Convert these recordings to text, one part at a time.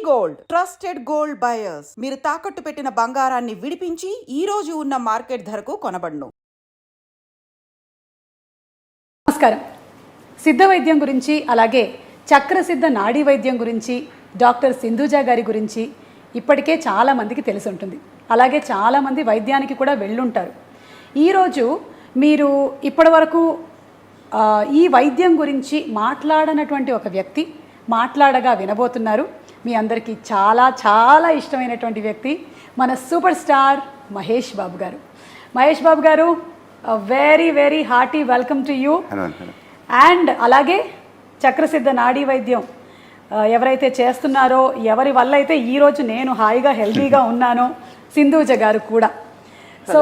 Gold trusted gold buyers. మీరు తాకట్టు పెట్టిన బంగారాన్ని విడిపించి ఈ రోజు ఉన్న మార్కెట్ ధరకు కొనబడును. నమస్కారం. సిద్ధ వైద్యం గురించి, అలాగే చక్రసిద్ధ నాడీ వైద్యం గురించి, డాక్టర్ సింధూజ గారి గురించి ఇప్పటికే చాలామందికి తెలిసి ఉంటుంది. అలాగే చాలామంది వైద్యానికి కూడా వెళ్ళుంటారు. ఈరోజు మీరు ఇప్పటివరకు ఈ వైద్యం గురించి మాట్లాడనటువంటి ఒక వ్యక్తి మాట్లాడగా వినబోతున్నారు. మీ అందరికీ చాలా చాలా ఇష్టమైనటువంటి వ్యక్తి మన సూపర్ స్టార్ మహేష్ బాబు గారు. మహేష్ బాబు గారు, very very hearty welcome to you. And అలాగే చక్రసిద్ధ నాడీ వైద్యం ఎవరైతే చేస్తున్నారో, ఎవరి వల్ల అయితే ఈరోజు నేను హాయిగా హెల్తీగా ఉన్నానో, సింధూజ గారు కూడా. సో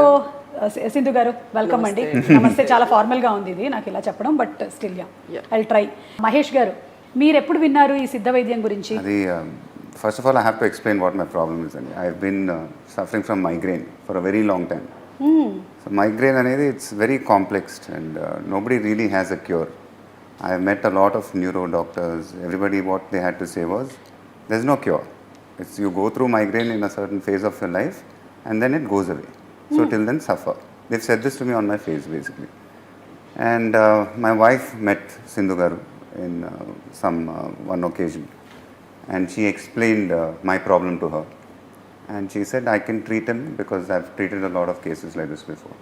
సింధు గారు, వెల్కమ్ అండి. నమస్తే. చాలా ఫార్మల్గా ఉంది ఇది నాకు ఇలా చెప్పడం, but still I try. Mahesh గారు, మీరు ఎప్పుడు విన్నారు ఈ సిద్ధ వైద్యం గురించి? అది first of all I have to explain what my problem is అండి. I have been suffering from migraine for a very long time. So migraine అనేది it's very complex and nobody really has a cure. I have met a lot of neuro doctors. Everybody, what they had to say was, there's no cure. It's you go through migraine in a certain phase of your life and then it goes away. So till then suffer. They've said this to me on my face basically. And my wife met Sindhu Garu in one occasion, and she explained my problem to her. And she said, I can treat him because I've treated a lot of cases like this before.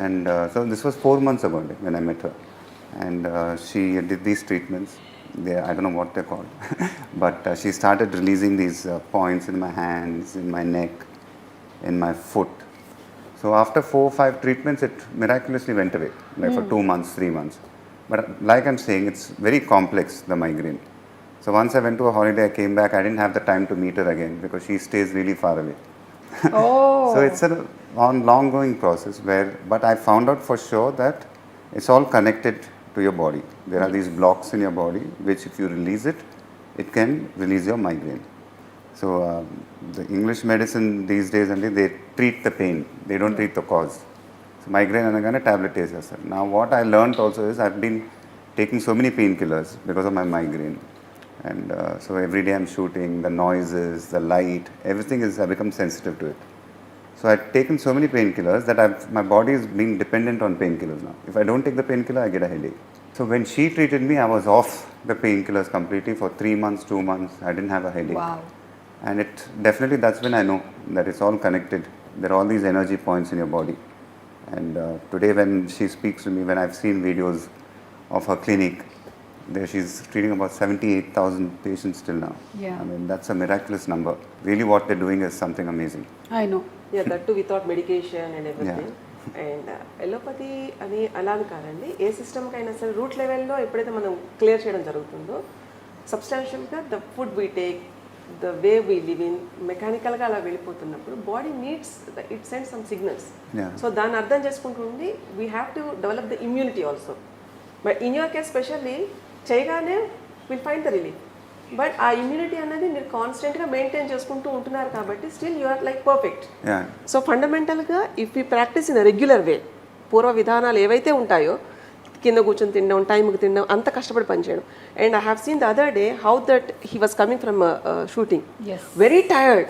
And so this was 4 months ago when I met her. And she did these treatments. I don't know what they're called, but she started releasing these points in my hands, in my neck, in my foot. So after 4 or 5 treatments, it miraculously went away, like for 2 months, 3 months. But like I'm saying, it's very complex, the migraine. So once I went to a holiday, I came back, I didn't have the time to meet her again because she stays really far away. Oh. So it's a long going process but I found out for sure that it's all connected to your body. There are these blocks in your body which if you release it, it can release your migraine. So the English medicine these days, they treat the pain, they don't treat the cause. So migraine anagane tablet chestar. Now what I learned also is I've been taking so many painkillers because of my migraine. And so every day I'm shooting, the noises, the light, everything I've become sensitive to it. So I've taken so many painkillers that my body is being dependent on painkillers now. If I don't take the painkiller, I get a headache. So when she treated me, I was off the painkillers completely for 3 months, 2 months. I didn't have a headache. Wow. And that's when I know that it's all connected. There are all these energy points in your body. And today when she speaks to me, when I've seen videos of her clinic, there she's treating about 78,000 patients till now. Yeah. I mean, that's a miraculous number. Really what they're doing is something amazing. I know. Yeah, that too without medication and everything. And allopathy అని అలా కాదండి, ఏ సిస్టమ్కి అయినా సరే route లెవెల్లో ఎప్పుడైతే మనం clear చేయడం జరుగుతుందో, సబ్స్టాన్షియల్గా the food we take, the way we live in, మెకానికల్గా అలా వెళ్ళిపోతున్నప్పుడు body needs it send some signals. So దాన్ని అర్థం చేసుకుంటుండి we have to develop the immunity also. But in your case specially చేయగానే will find the relief. But ఆ immunity అనేది మీరు కాన్స్టెంట్గా మెయింటైన్ చేసుకుంటూ ఉంటున్నారు కాబట్టి still you are like perfect. So ఫండమెంటల్గా if you practice in a regular way, పూర్వ విధానాలు ఏవైతే ఉంటాయో, కింద కూర్చొని తినడం, టైంకి తినడం, అంత కష్టపడి పనిచేయడం. And I have seen the other day how that he was coming from shooting, very tired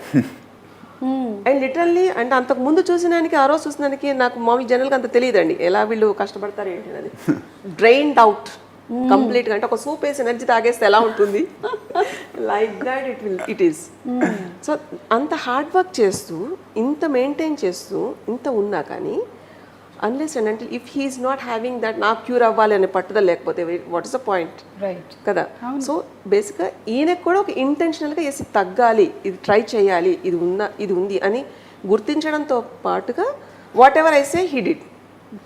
and literally. And అంతకు ముందు చూసినానికి, ఆ రోజు చూసినానికి నాకు మామూలు జనరల్గా అంత తెలియదండి ఎలా వీళ్ళు కష్టపడతారు ఏంటి అనేది. డ్రైన్డ్ అవుట్ కంప్లీట్గా, అంటే ఒక సూప్ వేసి ఎనర్జీ తాగేస్తే ఎలా ఉంటుంది, like that it is. So అంత హార్డ్ వర్క్ చేస్తూ, ఇంత మెయింటైన్ చేస్తూ, ఇంత ఉన్నా కానీ unless and until if he is not having that నాకు క్యూర్ అవ్వాలి అనే పట్టుదల లేకపోతే what is the point, right కదా? సో బేసిక్గా ఈయనకు కూడా ఒక ఇంటెన్షనల్గా వేసి తగ్గాలి, ఇది ట్రై చేయాలి, ఇది ఉంది అని గుర్తించడంతో పాటుగా whatever I say he did.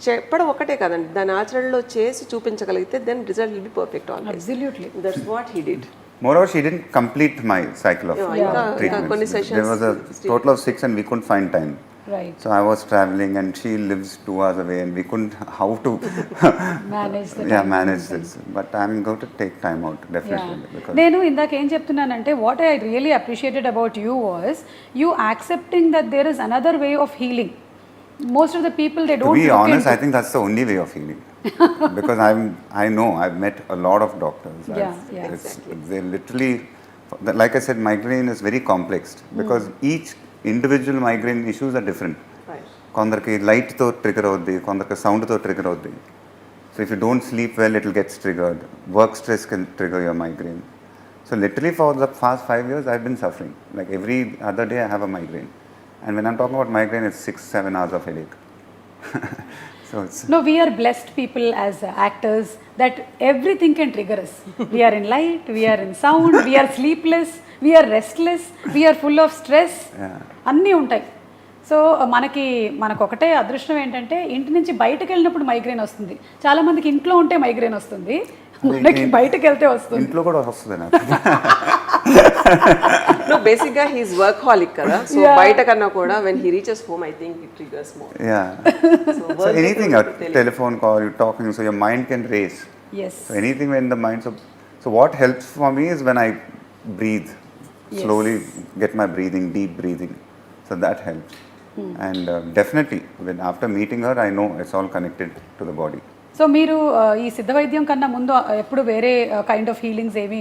చెప్పడం ఒకటే కాదండి, దాని ఆచరణలో చేసి చూపించగలిగితే then result will be perfect always. Absolutely, that's what he did. Moreover, she didn't complete my cycle of treatments. There was a total of 6 and we couldn't find time. Right. So I was traveling and she lives 2 hours away and we couldn't how to manage this. But I'm going to take time out definitely. నేను ఇందాక ఏం చెప్తున్నానంటే, what I really appreciated about you was you accepting that there is another way of healing. Most of the people, they don't. To be honest, I think that's the only way of healing. Because I know I've met a lot of doctors. Exactly. They literally Like I said, migraine is very complex because each individual migraine issues are different. Right. కొందరికి లైట్తో trigger అవుద్ది, కొందరికి సౌండ్తో trigger అవుద్ది. So if you don't sleep well it will gets triggered. Work stress can trigger your migraine. So literally for the past 5 years I've been suffering. Like every other day I have a migraine. And when I'm talking about migraine, it's 6-7 hours of headache. So it's... No, we are blessed people as actors that everything can trigger us. We are in light, we are in sound, we are sleepless, we are restless, we are full of stress. అన్నీ ఉంటాయి. So మనకు ఒకటే అదృష్టం ఏంటంటే ఇంటి నుంచి బయటకు వెళ్ళినప్పుడు మైగ్రేన్ వస్తుంది. చాలా మందికి ఇంట్లో ఉంటే మైగ్రేన్ వస్తుంది, మనకి బయటకు వెళ్తే వస్తుంది. ఇంట్లో కూడా వస్తుంది నాకు. No, basically he's workaholic kada. So బయట కన్నా కూడా when he reaches home I think it triggers more. Yeah. So anything, a telephone call, you're talking, so your mind can race. Yes. So anything when the mind, so what helps for me is when I breathe, slowly get my breathing, deep breathing. So that helps. And definitely when after meeting her I know it's all connected to the body. So మీరు ఈ సిద్ధ వైద్యం కన్నా ముందు ఎప్పుడు వేరే kind of healings ఏమి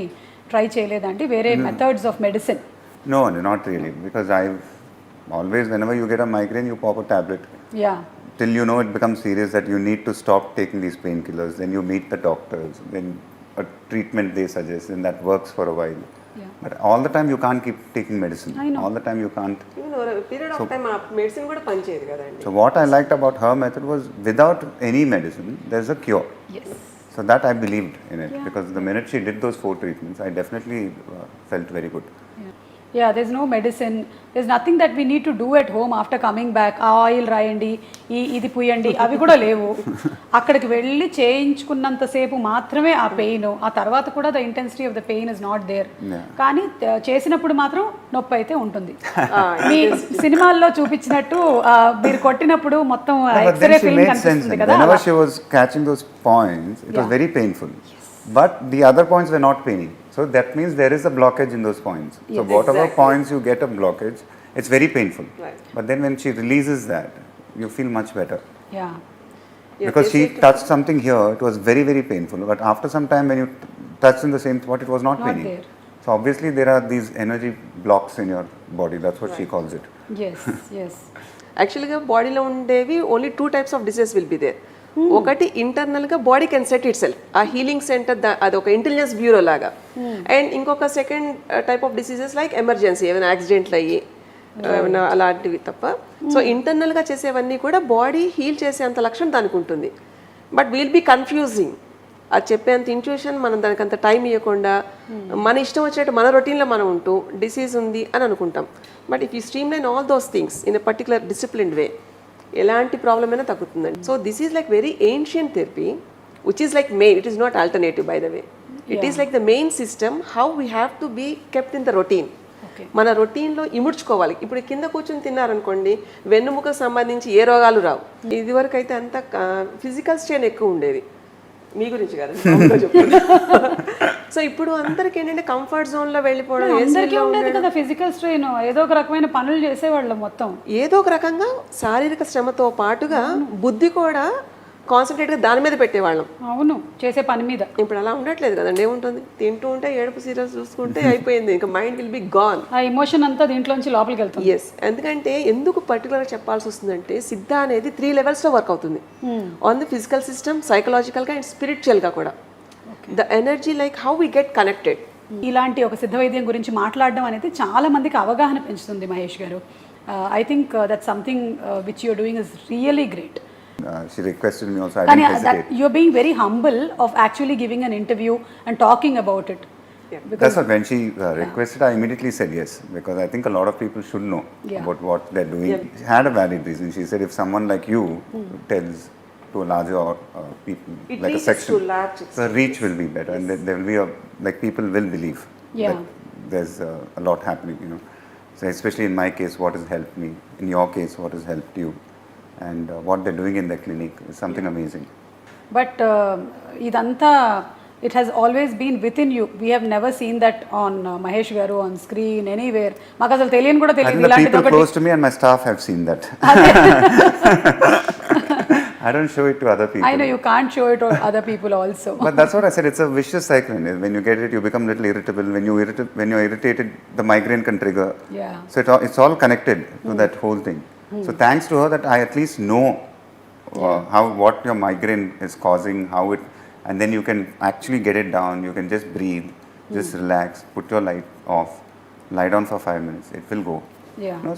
try చేయలేదండి, వేరే methods of medicine? No, not really, because I've always, whenever you get a migraine you pop a tablet. Yeah. Till you know it becomes serious that you need to stop taking these painkillers, then you meet the doctors, then a treatment they suggest, and that works for a while. Yeah. But all the time you can't keep taking medicine. I know. All the time you can't. Even over a period of time ఆ medicine కూడా పనిచేయదు కదండి. So what I liked about her method was without any medicine there's a cure. Yes. So that I believed in it, because the minute she did those 4 treatments I definitely felt very good. Yeah, there's no medicine, there's nothing that we need to do at home after coming back. ఆ oil రాయండి, ఇది పుయ్యండి, అవి కూడా లేవు. అక్కడికి వెళ్ళి చేయించుకున్నంతసేపు మాత్రమే ఆ పెయిన్, ఆ తర్వాత కూడా the intensity of the pain is not there. కానీ చేసినప్పుడు మాత్రం నొప్పి అయితే ఉంటుంది. మీ సినిమాల్లో చూపించినట్టు మీరు కొట్టినప్పుడు మొత్తం ఎక్స్రే ఫిల్మ్ కనిపిస్తుంది కదా. Whenever she was catching those points it was very painful. But the other points were not paining. So that means there is a blockage in those points. So whatever points you get a blockage, it's very painful. Right. But then when she releases that, you feel much better. Yeah. Because she touched something here, it was very, very painful. But after some time when you touched in the same spot, it was not paining. There. So obviously there are these energy blocks in your body. That's what she calls it. Yes, yes. యాక్చువల్గా బాడీలో ఉండేవి only 2 types of diseases will be there. ఒకటి ఇంటర్నల్గా body can set itself, ఆ healing centre అది ఒక intelligence bureau లాగా. And ఇంకొక second type of diseases like emergency, ఏమైనా యాక్సిడెంట్లు అయ్యి ఏమైనా అలాంటివి తప్ప. సో ఇంటర్నల్గా చేసేవన్నీ కూడా బాడీ హీల్ చేసేంత లక్షణం దానికి ఉంటుంది. బట్ విల్ బీ కన్ఫ్యూజింగ్, అది చెప్పేంత ఇంట్యూషన్ మనం దానికి అంత టైం ఇవ్వకుండా మన ఇష్టం వచ్చినట్టు మన రొటీన్లో మనం ఉంటూ డిసీజ్ ఉంది అని అనుకుంటాం. But if you streamline all those things in a particular disciplined way, ఎలాంటి ప్రాబ్లం అయినా తగ్గుతుందండి. So this is like very ancient therapy which is like main, it is not alternative by the way. It is like the main system how we have to be kept in the routine. మన రొటీన్లో ఇముడ్చుకోవాలి. ఇప్పుడు కింద కూర్చొని తిన్నారనుకోండి, వెన్నుముకకు సంబంధించి ఏ రోగాలు రావు. ఇదివరకు అయితే అంతా ఫిజికల్ స్ట్రెయిన్ ఎక్కువ ఉండేది. మీ గురించి కాదు చెప్తున్నా. సో ఇప్పుడు అందరికి ఏంటంటే కంఫర్ట్ జోన్లో వెళ్ళిపోవడం, ఫిజికల్ స్ట్రెయిన్, ఏదో ఒక రకమైన పనులు చేసేవాళ్ళం మొత్తం. ఏదో ఒక రకంగా శారీరక శ్రమతో పాటుగా బుద్ధి కూడా కాన్సన్ట్రేట్గా దాని మీద పెట్టేవాళ్ళం. అవును, చేసే పని మీద. ఇప్పుడు అలా ఉండట్లేదు కదండి. ఏముంటుంది, తింటూ ఉంటే ఏడుపు సీరియల్స్ చూసుకుంటే అయిపోయింది, ఇంకా మైండ్ విల్ బి గాన్. ఆ ఎమోషన్ అంతా దీంట్లోంచి లోపలికి వెళ్తుంది. ఎస్, ఎందుకంటే ఎందుకు పర్టికులర్గా చెప్పాల్సి వస్తుందంటే సిద్ధ అనేది 3 levelsలో వర్క్ అవుతుంది. ఆన్ ది ఫిజికల్ సిస్టమ్, సైకలాజికల్గా అండ్ స్పిరిచువల్గా కూడా. The energy like how we get connected. ఇలాంటి ఒక సిద్ధ వైద్యం గురించి మాట్లాడడం అనేది చాలా మందికి అవగాహన పెంచుతుంది మహేష్ గారు. I think that something which you're doing is really great. She requested me also, I didn't hesitate. You're being very humble of actually giving an interview and talking about it. That's what, when she requested, I immediately said yes, because I think a lot of people should know about what they're doing. She had a valid reason. She said if someone like you tells to a larger people, it like a section, to large the reach will be better, and there will be like people will believe that there's a lot happening, you know. So especially in my case, what has helped me, in your case, what has helped you, and what they're doing in their clinic is something amazing. But idanta, it has always been within you. We have never seen that on Mahesh Garu on screen anywhere. Maka asalu teliyani kuda teliyadu. The people close to me and my staff have seen that. I don't show it to other people. I know you can't show it to other people also. But that's what I said. It's a vicious cycle. When you get it, you become a little irritable. When you're irritated, the migraine can trigger. Yeah. So it's all connected to that whole thing. So thanks to her, that I at least know what your migraine is causing, and then you can actually get it down. You can just breathe, just relax, put your light off, lie down for 5 minutes. It will go. Yeah. You know,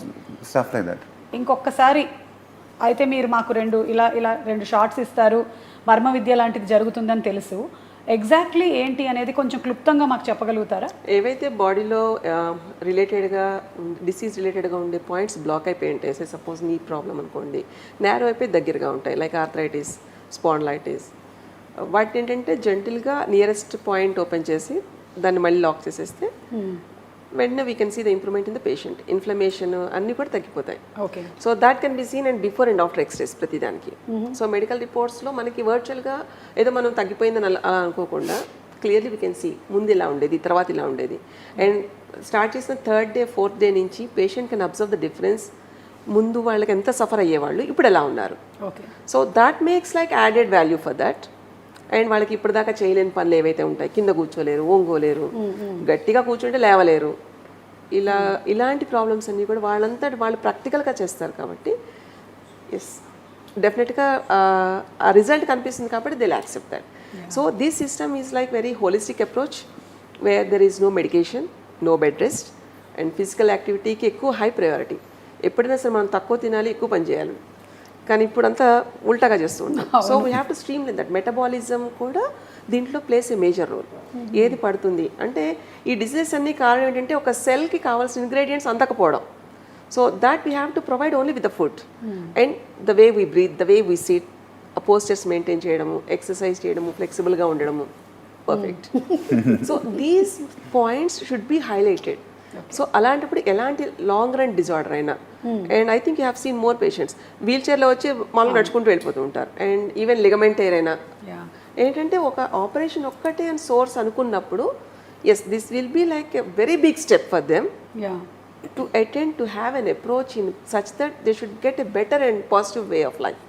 stuff like that. ఇంకొకసారి అయితే మీరు మాకు రెండు shorts ఇస్తారు, మర్మ విద్య లాంటిది జరుగుతుందని తెలుసు. Exactly ఏంటి అనేది కొంచెం క్లుప్తంగా మాకు చెప్పగలుగుతారా? ఏవైతే బాడీలో రిలేటెడ్గా డిసీజ్ రిలేటెడ్గా ఉండే పాయింట్స్ బ్లాక్ అయిపోయి ఉంటాయి. సపోజ్ నీ ప్రాబ్లం అనుకోండి, నేరో అయిపోయి దగ్గరగా ఉంటాయి, లైక్ ఆర్థరైటిస్, స్పాండ్లైటిస్. వాటిని ఏంటంటే జెంటిల్గా నియరెస్ట్ పాయింట్ ఓపెన్ చేసి దాన్ని మళ్ళీ లాక్ చేసేస్తే వెంటనే we can see the improvement in the patient. Inflammation అన్నీ కూడా తగ్గిపోతాయి. Okay. So that can be seen and before and after x rays ప్రతిదానికి. సో మెడికల్ రిపోర్ట్స్లో మనకి వర్చువల్గా ఏదో మనం తగ్గిపోయిందని అలా అనుకోకుండా క్లియర్లీ వీ కెన్ సీ ముందు ఇలా ఉండేది, తర్వాత ఇలా ఉండేది. అండ్ స్టార్ట్ చేసిన 3rd డే 4th డే నుంచి patient can observe the difference. ముందు వాళ్ళకి ఎంత సఫర్ అయ్యేవాళ్ళు ఇప్పుడు ఎలా ఉన్నారు. Okay. So that makes like added value for that. And వాళ్ళకి ఇప్పటిదాకా చేయలేని పనులు ఏవైతే ఉంటాయి, కింద కూర్చోలేరు, ఓంగోలేరు, గట్టిగా కూర్చుంటే లేవలేరు, ఇలాంటి ప్రాబ్లమ్స్ అన్నీ కూడా వాళ్ళంతటి వాళ్ళు ప్రాక్టికల్గా చేస్తారు కాబట్టి ఎస్ డెఫినెట్గా ఆ రిజల్ట్ కనిపిస్తుంది కాబట్టి they will accept that. So this system is like very holistic approach where there is no medication, no bed rest and physical యాక్టివిటీకి ఎక్కువ హై ప్రయారిటీ. ఎప్పుడైనా సరే మనం తక్కువ తినాలి, ఎక్కువ పని చేయాలి, కానీ ఇప్పుడంతా ఉల్టాగా చేస్తూ ఉంటాం. So we have to stream line that. Metabolism కూడా దీంట్లో ప్లేస్ ఏ మేజర్ రోల్. ఏది పడుతుంది అంటే ఈ డిసీజెస్ అన్ని కారణం ఏంటంటే ఒక సెల్కి కావాల్సిన ఇంగ్రీడియంట్స్ అందకపోవడం. So that we have to provide only with the food and the way we breathe, the way we sit, ఆ పోస్చర్స్ మెయింటైన్ చేయడము, ఎక్సర్సైజ్ చేయడము, ఫ్లెక్సిబుల్గా ఉండడము, perfect. So these points should be highlighted. So అలాంటప్పుడు ఎలాంటి long run disorder అయినా, and I think you have seen more patients wheel చైర్లో వచ్చి మామూలు నడుచుకుంటూ వెళ్ళిపోతూ ఉంటారు. అండ్ ఈవెన్ లిగమెంట్ టైర్ అయినా ఏంటంటే ఒక ఆపరేషన్ ఒక్కటే అని సోర్స్ అనుకున్నప్పుడు yes this will be like a very big step for them to attend to have an approach in such that they should get a better and positive way of life.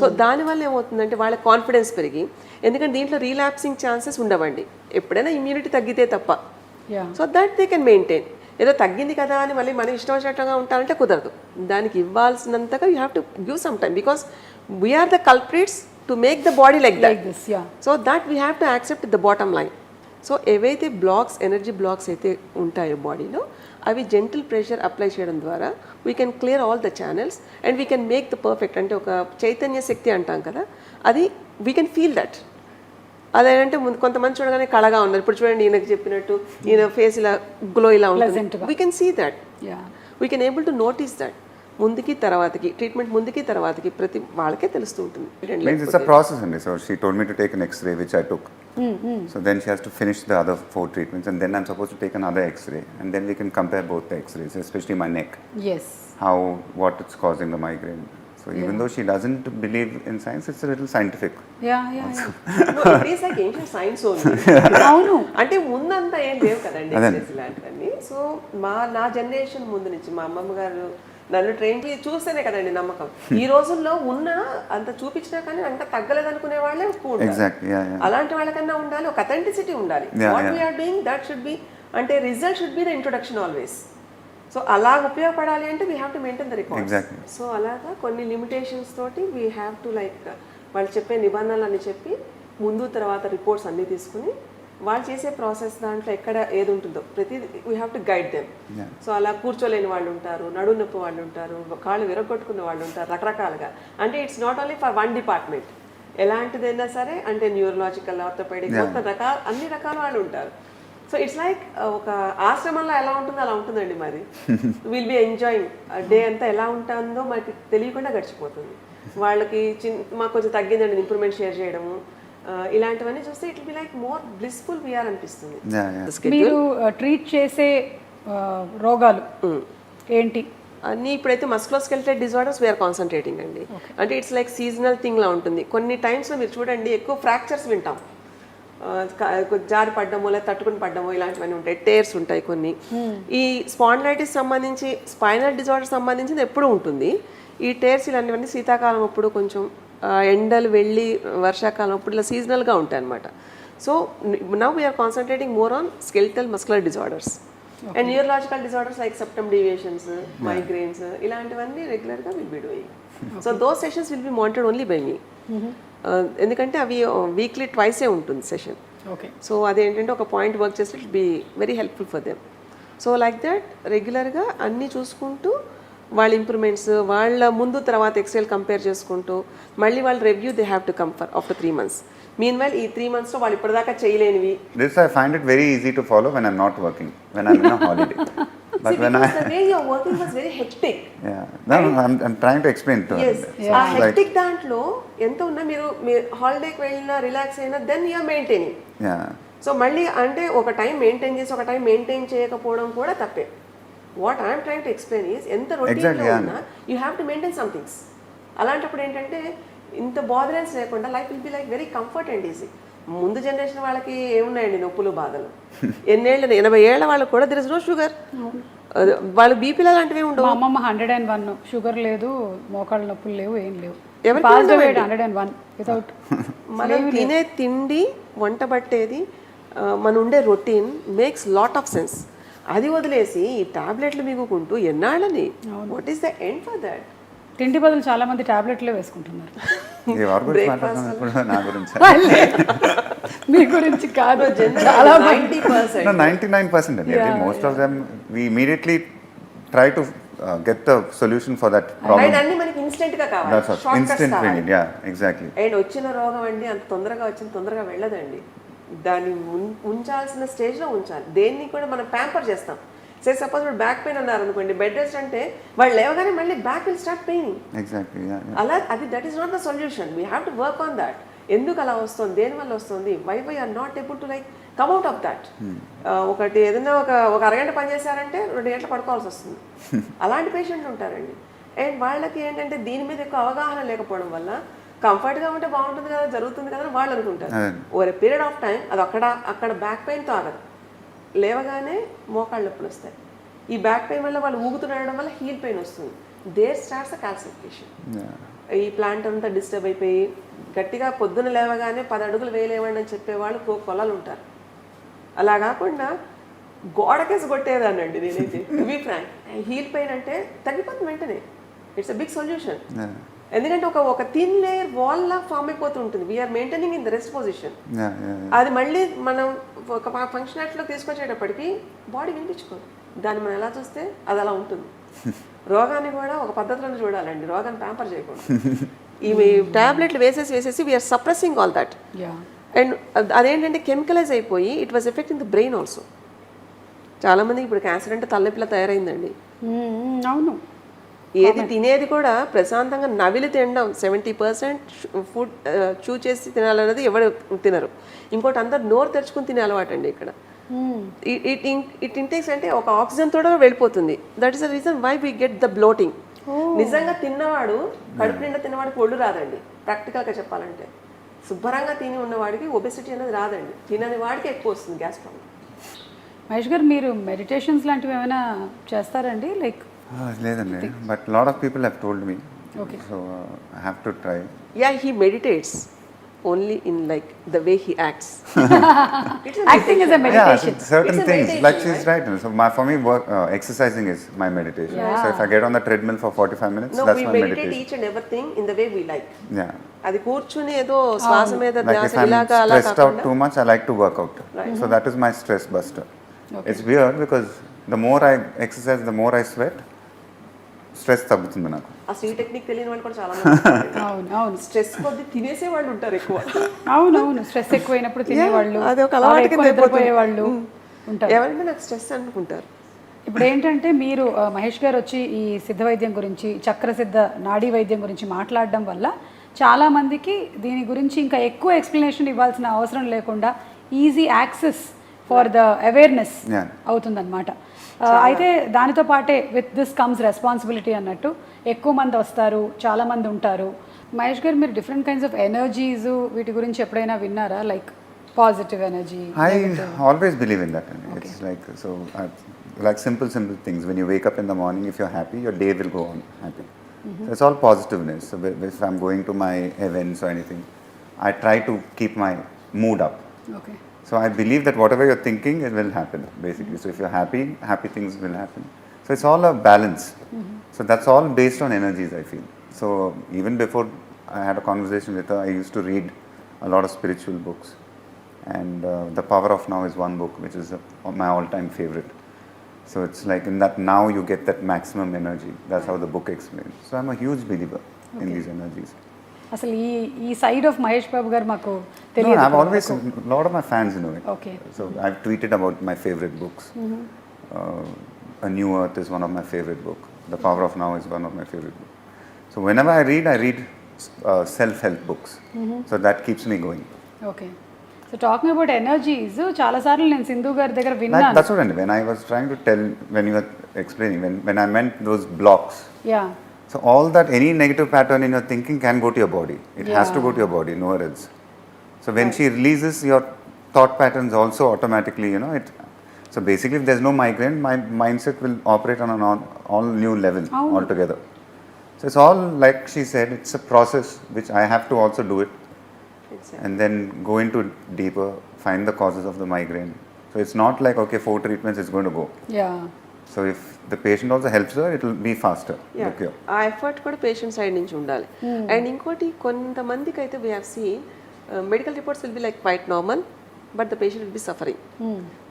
So దానివల్ల ఏమవుతుందంటే వాళ్ళ confidence పెరిగి, ఎందుకంటే దీంట్లో రీలాప్సింగ్ chances ఉండవండి ఎప్పుడైనా immunity తగ్గితే తప్ప. So that they can maintain. ఏదో తగ్గింది కదా అని మళ్ళీ మనం ఇష్టం వచ్చినట్టుగా ఉంటారంటే కుదరదు. దానికి ఇవ్వాల్సినంతగా you have to give some time because we are the culprits to make the body like that. So that we have to accept the bottom line. So ఏవైతే బ్లాక్స్, ఎనర్జీ బ్లాక్స్ అయితే ఉంటాయో బాడీలో, అవి జెంటిల్ ప్రెషర్ అప్లై చేయడం ద్వారా we can clear all the channels and we can make the perfect. అంటే ఒక చైతన్య శక్తి అంటాం కదా, అది వీ కెన్ ఫీల్ దట్. అదేంటే కొంతమంది చూడగానే కళగా ఉన్నారు. ఇప్పుడు చూడండి ఈయనకు చెప్పినట్టు ఈయన ఫేస్ ఇలా గ్లో ఇలా ఉంటుంది. We can see that, we can able to notice that. ముందుకి తర్వాతకి ట్రీట్మెంట్ ముందుకి తర్వాతకి ప్రతి వాళ్ళకే తెలుస్తూ ఉంటుంది. It's a process only. So she told me to take an X-ray, which I took. So then she has to finish the other 4 treatments, and then I'm supposed to take another X-ray, and then we can compare both the X-rays, especially my neck. Yes. What it's causing the migraine. So even though she doesn't believe in science, it's a little scientific. Yeah. No, it is like ancient science only. అవును. అంటే ముందంతా ఏం లేవు కదండి ఇలాంటివన్నీ. So నా generation ముందు నుంచి మా అమ్మమ్మ గారు నన్ను ట్రైన్ చూస్తేనే కదండి నమ్మకం. ఈ రోజుల్లో ఉన్న అంత చూపించినా కానీ అంత తగ్గలేదు అనుకునే వాళ్ళే ఎక్కువ ఉంటారు. అలాంటి వాళ్ళకన్నా ఉండాలి, ఒక అథెంటిసిటీ ఉండాలి. What we are doing that should be, అంటే result should be the introduction always. So అలా ఉపయోగపడాలి అంటే we have to maintain the records. So అలాగా కొన్ని లిమిటేషన్స్ తోటి వీ హ్యావ్ టు లైక్ వాళ్ళు చెప్పే నిబంధనలు అన్ని చెప్పి ముందు తర్వాత రిపోర్ట్స్ అన్నీ తీసుకుని వాళ్ళు చేసే ప్రాసెస్ దాంట్లో ఎక్కడ ఏది ఉంటుందో ప్రతి we have to guide them. So అలా కూర్చోలేని వాళ్ళు ఉంటారు, నడుము నొప్పి వాళ్ళు ఉంటారు, కాళ్ళు విరగొట్టుకున్న వాళ్ళు ఉంటారు, రకరకాలుగా. అంటే it's not only for one department, ఎలాంటిదైనా సరే, అంటే న్యూరలాజికల్, ఆర్థోపెడిక్, అన్ని రకాల వాళ్ళు ఉంటారు. సో ఇట్స్ లైక్ ఒక ఆశ్రమంలో ఎలా ఉంటుందో అలా ఉంటుందండి మాది. విల్ బి ఎంజాయింగ్ డే అంతా ఎలా ఉంటుందో మనకి తెలియకుండా గడిచిపోతుంది. వాళ్ళకి మాకు కొంచెం తగ్గిందండి ఇంప్రూవ్మెంట్ షేర్ చేయడము, ఇలాంటివన్నీ చూస్తే it be like more blissful we are అనిపిస్తుంది. మీరు ట్రీట్ చేసే రోగాలు ఏంటి అన్నీ? ఇప్పుడైతే మస్కులోస్కెలిటల్ డిజార్డర్స్ వీఆర్ కాన్సన్ట్రేటింగ్ అండి. అంటే ఇట్స్ లైక్ సీజనల్ థింగ్ లా ఉంటుంది. కొన్ని టైమ్స్లో మీరు చూడండి ఎక్కువ ఫ్రాక్చర్స్ వింటాం, జారి పడ్డమో లేదా తట్టుకుని పడ్డమో ఇలాంటివన్నీ ఉంటాయి, టేర్స్ ఉంటాయి కొన్ని. ఈ స్పాండిలైటిస్ సంబంధించి, స్పైనల్ డిజార్డర్ సంబంధించింది ఎప్పుడు ఉంటుంది. ఈ టేర్స్ ఇలాంటివన్నీ శీతాకాలం అప్పుడు కొంచెం ఎండలు వెళ్ళి వర్షాకాలం అప్పుడు ఇలా సీజనల్గా ఉంటాయి అనమాట. So now we are concentrating more on skeletal muscular disorders and neurological disorders like septum deviations, migraines, ఇలాంటివన్నీ రెగ్యులర్గా will be doing. So those sessions will be monitored only by me. ఎందుకంటే అవి వీక్లీ ట్వైసే ఉంటుంది సెషన్. ఓకే. సో అదేంటంటే ఒక point work చేస్తే it be very helpful for them. So like that రెగ్యులర్గా అన్నీ చూసుకుంటూ వాళ్ళ ఇంప్రూవ్మెంట్స్, వాళ్ళ ముందు తర్వాత ఎక్స్రేల్ కంపేర్ చేసుకుంటూ మళ్ళీ వాళ్ళ review they have to come for after 3 months. Mean while ఈ 3 monthsలో వాళ్ళు ఇప్పటిదాకా చేయలేనివి. This I find it very easy to follow when I'm not working, when I'm in a holiday. But when the way you're working was very hectic. Yeah, no, I'm trying to explain to Yes. her. ఆ hectic దాంట్లో ఎంత ఉన్నా మీరు హాలిడేకి వెళ్ళినా relax అయినా then you are maintaining. Yeah. So మళ్ళీ అంటే ఒక టైం మెయింటైన్ చేసి ఒక టైం మెయింటైన్ చేయకపోవడం కూడా తప్పే. What I'm trying to explain is ఎంత రొటీన్లో ఉన్నా you have to maintain some things. అలాంటప్పుడు ఏంటంటే ఇంత బాదరెన్స్ లేకుండా life will be like very comfort and easy. ముందు జనరేషన్ వాళ్ళకి ఏమున్నాయండి నొప్పులు బాధలు, 80 ఏళ్ళ వాళ్ళకి కూడా దర్ ఇస్ నో షుగర్, వాళ్ళు బీపీలు అలాంటివి ఉండవు. మా అమ్మమ్మ 101, షుగర్ లేదు, మోకాళ్ళ నొప్పులు లేవు, ఏం లేవు. ఎవరికి 101 వితౌట్. మనం తినే తిండి, వంట పట్టేది, మన ఉండే routine makes lot of sense. అది వదిలేసి ఈ టాబ్లెట్లు మిగుకుంటూ ఎన్నాళ్ళని, what is the end for that? తిండి బదులు చాలా మంది టాబ్లెట్లే వేసుకుంటున్నారు. నా గురించి మీ గురించి కాదు, చాలా 90%. No, 99% అండి. Most of them we immediately try to get the solution for that problem. And అన్ని మనకి ఇన్స్టెంట్ గా కావాలి, That's what, instant relief. Yeah, exactly. And వచ్చిన రోగం అండి అంత తొందరగా వచ్చింది తొందరగా వెళ్ళదండి. దాన్ని ఉంచాల్సిన స్టేజ్లో ఉంచాలి. దేన్ని కూడా మనం ప్యాంపర్ చేస్తాం. సే సపోజ్ ఇప్పుడు బ్యాక్ పెయిన్ అన్నారు అనుకోండి, బెడ్ రెస్ట్ అంటే వాళ్ళు లేవగానే మళ్ళీ back will start paining. Exactly. Yeah. అలా అది that is not the solution. We have to work on that. ఎందుకు అలా వస్తుంది, దేనివల్ల వస్తుంది, why are not able to like come out of that. ఒకటి ఏదైనా ఒక అరగంట పని చేశారంటే 2 గంటలు పడుకోవాల్సి వస్తుంది. అలాంటి పేషెంట్లు ఉంటారండి. అండ్ వాళ్ళకి ఏంటంటే దీని మీద ఎక్కువ అవగాహన లేకపోవడం వల్ల కంఫర్ట్గా ఉంటే బాగుంటుంది కదా, జరుగుతుంది కదా అని వాళ్ళు అనుకుంటారు. Over a period of time అది అక్కడ బ్యాక్ పెయిన్తో ఆగదు, లేవగానే మోకాళ్ళ నొప్పులు వస్తాయి. ఈ బ్యాక్ పెయిన్ వల్ల వాళ్ళు ఊగుతుండడం వల్ల హీల్ పెయిన్ వస్తుంది. There starts the calcification. ఈ ప్లాంట్ అంతా డిస్టర్బ్ అయిపోయి గట్టిగా పొద్దున లేవగానే 10 అడుగులు వేయలేవండి అని చెప్పేవాళ్ళు కొలలు ఉంటారు. అలా కాకుండా గోడకేసి కొట్టేదానండి నేనైతే. To be frank, heel pain అంటే తగ్గిపోతుంది వెంటనే. It's a big solution. ఎందుకంటే ఒక థిన్ లేయర్ వాల్ లా ఫామ్ అయిపోతూ ఉంటుంది. We are maintaining in the rest position. అది మళ్ళీ మనం ఒక ఫంక్షనాలిటీలో తీసుకొచ్చేటప్పటికి బాడీ వినిపించుకోదు. దాన్ని మనం ఎలా చూస్తే అది అలా ఉంటుంది. రోగాన్ని కూడా ఒక పద్ధతిలో చూడాలండి, రోగాన్ని ప్యాంపర్ చేయకూడదు. ఇవి టాబ్లెట్లు వేసేసి we are suppressing all that. And అదేంటంటే కెమికలైజ్ అయిపోయి it was affecting the brain also. చాలామందికి ఇప్పుడు క్యాన్సర్ అంటే తలనొప్పిలా తయారైందండి. అవును. ఏది తినేది కూడా ప్రశాంతంగా నవిలి తినడం, 70% ఫుడ్ చూ చేసి తినాలన్నది ఎవరు తినరు. ఇంకోటి అందరు నోరు తెరుచుకుని తినే అలవాటు అండి ఇక్కడ. ఇట్ ఇంటేక్స్ అంటే ఒక ఆక్సిజన్ తోడ వెళ్ళిపోతుంది. That is the reason why we get the bloating. నిజంగా తిన్నవాడు, కడుపు నిండా తిన్నవాడికి ఒళ్ళు రాదండి. ప్రాక్టికల్గా చెప్పాలంటే శుభ్రంగా తిని ఉన్నవాడికి ఒబెసిటీ అనేది రాదండి. తినని వాడికి ఎక్కువ వస్తుంది గ్యాస్ ప్రాబ్లం. మహేష్ గారు, మీరు మెడిటేషన్స్ లాంటివి ఏమైనా చేస్తారండి? లైక్ లేదండి, but lot of people have told me. Okay. So I have to try. Yeah, he meditates only in like the way he acts. Acting is a meditation. Yeah, certain It's a things. meditation, Like she's right. So for me, exercising is my meditation. Yeah. So if I get on the treadmill for 45 minutes, No, that's we my meditate meditation. each and everything in the way we like. Yeah. అది కూర్చుని ఏదో శ్వాస మీద Like ధ్యాస if I'm ఇలాగా అలా stressed out కాకుండా too much, I like to work out. So that is my stress buster. It's weird because the more I exercise, the more I sweat. Stress తగ్గుతుంది నాకు. ఆ స్వీట్ టెక్నిక్ తెలియని వాళ్ళు కూడా చాలా మంది. అవును. స్ట్రెస్ కొద్ది తినేసే వాళ్ళు ఉంటారు ఎక్కువ. అవునవును. స్ట్రెస్ ఎక్కువైనప్పుడు తినేవాళ్ళు, అది ఒక అలవాటు కింద నిద్రపోయే వాళ్ళు ఉంటారు. ఎవరైనా నాకు స్ట్రెస్ అనుకుంటారు. ఇప్పుడు ఏంటంటే మీరు మహేష్ గారు వచ్చి ఈ సిద్ధ వైద్యం గురించి, చక్రసిద్ధ నాడీ వైద్యం గురించి మాట్లాడడం వల్ల చాలా మందికి దీని గురించి ఇంకా ఎక్కువ ఎక్స్ప్లెనేషన్ ఇవ్వాల్సిన అవసరం లేకుండా easy access for the awareness అవుతుందన్నమాట. అయితే దానితో పాటే విత్ దిస్ కమ్స్ రెస్పాన్సిబిలిటీ అన్నట్టు ఎక్కువ మంది వస్తారు, చాలా మంది ఉంటారు. మహేష్ గారు, మీరు డిఫరెంట్ కైండ్స్ ఆఫ్ ఎనర్జీస్ వీటి గురించి ఎప్పుడైనా విన్నారా? Like positive energy. I always believe in that. It's like like simple things. When you wake up in the morning, if you're happy, your day will go on happy. So it's all positiveness. So if I'm going to my events or anything, I try to keep my mood up. Okay. So I believe that whatever you're thinking, it will happen, basically. So if you're happy, happy things will happen. So it's all a balance. So that's all based on energies, I feel. So even before I had a conversation with her, I used to read a lot of spiritual books. And The Power of Now is one book, which is my all-time favorite. So it's like in that now you get that maximum energy. That's how the book explains. So I'm a huge believer in these energies. అసలు ఈ side of Mahesh Babu గారు మాకు No, తెలియదు. I've always, a lot of my fans know it. Okay. So I've tweeted about my favorite books. A New Earth is one of my favorite book. The Power of Now is one of my favorite books. So whenever I read self-help books. So that keeps me going. Okay. So talking about energies చాలాసార్లు నేను సింధు గారి దగ్గర విన్నాను. That's what I mean. When I was trying to tell, when you were explaining, when I meant those blocks. Yeah. So all that, any negative pattern in your thinking can go to your body. It has to Yeah. go to your body, nowhere else. So when she releases, your thought patterns also automatically, so basically if there's no migraine, my mindset will operate on an all new level altogether. So it's all, like she said, it's a process which I have to also do it. Exactly. And then go into deeper, find the causes of the migraine. So it's not like, okay, 4 treatments is going to go. Yeah. So if the patient also helps her, it will be faster, the cure. ఆ effort కూడా patient side నుంచి ఉండాలి. And ఇంకోటి కొంతమందికి అయితే we have seen medical reports will be like quite normal but the patient will be suffering.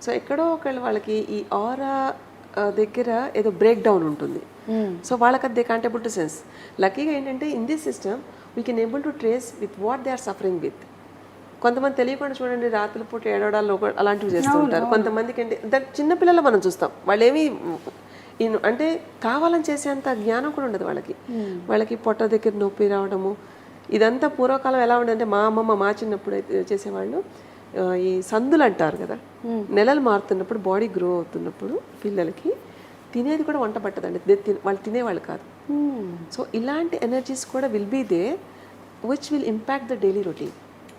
So ఎక్కడో ఒకళ్ళు వాళ్ళకి ఈ ఆరా దగ్గర ఏదో బ్రేక్ డౌన్ ఉంటుంది. సో వాళ్ళకి అది they can't able to sense. లక్కీగా ఏంటంటే in this system we can able to trace with what they are suffering with. కొంతమంది తెలియకుండా చూడండి రాత్రి పూట ఏడవడాలు అలాంటివి చేస్తూ ఉంటారు. కొంతమందికి అంటే చిన్నపిల్లలు మనం చూస్తాం, వాళ్ళు ఏమి అంటే కావాలని చేసేంత జ్ఞానం కూడా ఉండదు వాళ్ళకి. వాళ్ళకి పొట్ట దగ్గర నొప్పి రావడము ఇదంతా పూర్వకాలం ఎలా ఉండదంటే మా అమ్మమ్మ మా చిన్నప్పుడు అయితే చేసేవాళ్ళు ఈ సందులు అంటారు కదా, నెలలు మారుతున్నప్పుడు బాడీ గ్రో అవుతున్నప్పుడు పిల్లలకి తినేది కూడా వంట పట్టదండి, వాళ్ళు తినేవాళ్ళు కాదు. సో ఇలాంటి ఎనర్జీస్ కూడా will be they which will impact the daily routine.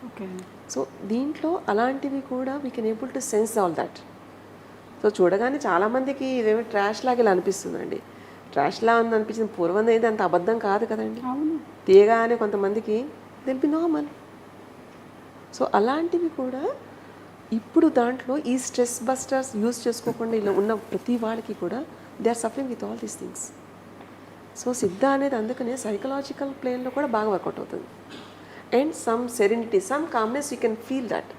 Okay. So దీంట్లో అలాంటివి కూడా we can able to sense all that. So చూడగానే చాలామందికి ఇదేమి ట్రాష్ లాగా ఇలా అనిపిస్తుందండి. ట్రాష్ లా ఉంది అనిపించింది పూర్వం అయితే అంత అబద్ధం కాదు కదండి. తీయగానే కొంతమందికి దిల్ బి నార్మల్. సో అలాంటివి కూడా ఇప్పుడు దాంట్లో ఈ స్ట్రెస్ బస్టర్స్ యూజ్ చేసుకోకుండా ఇలా ఉన్న ప్రతి వాళ్ళకి కూడా they are suffering with all these things. So Siddha అనేది అందుకనే సైకలాజికల్ ప్లేన్లో కూడా బాగా వర్కౌట్ అవుతుంది. And some serenity, some calmness you can feel that,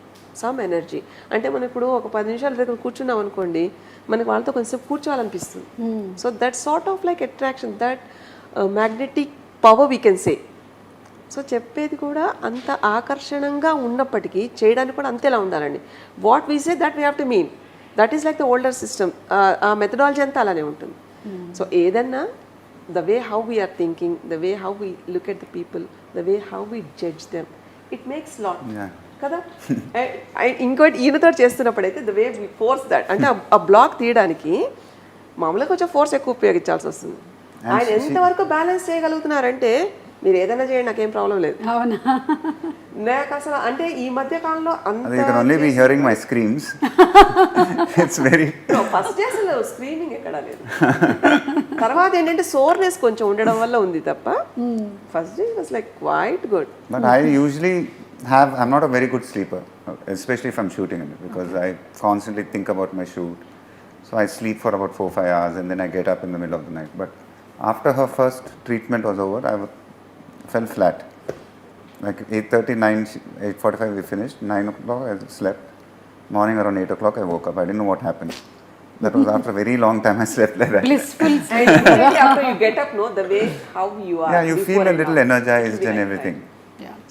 some energy. అంటే మనం ఇప్పుడు ఒక 10 నిమిషాల దగ్గర కూర్చున్నాం అనుకోండి, మనకి వాళ్ళతో కొంచెంసేపు కూర్చోవాలనిపిస్తుంది. So that sort of like attraction, that magnetic power we can say. So చెప్పేది కూడా అంత ఆకర్షణంగా ఉన్నప్పటికీ చేయడానికి కూడా అంతేలా ఉండాలండి. What we say that we have to mean. That is like the older system. ఆ మెథడాలజీ అంతా అలానే ఉంటుంది. సో ఏదన్నా the way how we are thinking, the way how we look at the people, the way how we judge them, it makes lot. కదా. ఇంకోటి ఈయనతో చేస్తున్నప్పుడైతే the way we force that, అంటే ఆ బ్లాక్ తీయడానికి మామూలుగా కొంచెం ఫోర్స్ ఎక్కువ ఉపయోగించాల్సి వస్తుంది. ఆయన ఎంతవరకు బ్యాలెన్స్ చేయగలుగుతున్నారంటే మీరు ఏదైనా చేయండి నాకేం ప్రాబ్లం లేదు. అవునా? నాకు అసలు అంటే ఈ మధ్య కాలంలో అంత You can only be hearing my screams. It's very first day అసలు స్క్రీనింగ్ ఎక్కడ లేదు. తర్వాత ఏంటంటే సోర్నెస్ కొంచెం ఉండడం వల్ల ఉంది తప్ప first day was like quite good. But I usually I'm not a very good sleeper, especially if I'm shooting, because I constantly think about my shoot. So I sleep for about 4-5 hours and then I get up in the middle of the night. But after her first treatment was over, I fell flat. Like 8:30, 9, 8:45 we finished. 9 o'clock I slept. Morning around 8 o'clock I woke up. I didn't know what happened. That was after a very long time I slept like that. Blissful. And immediately after you get up, no, the way how you are. Yeah, you feel a little energized and everything.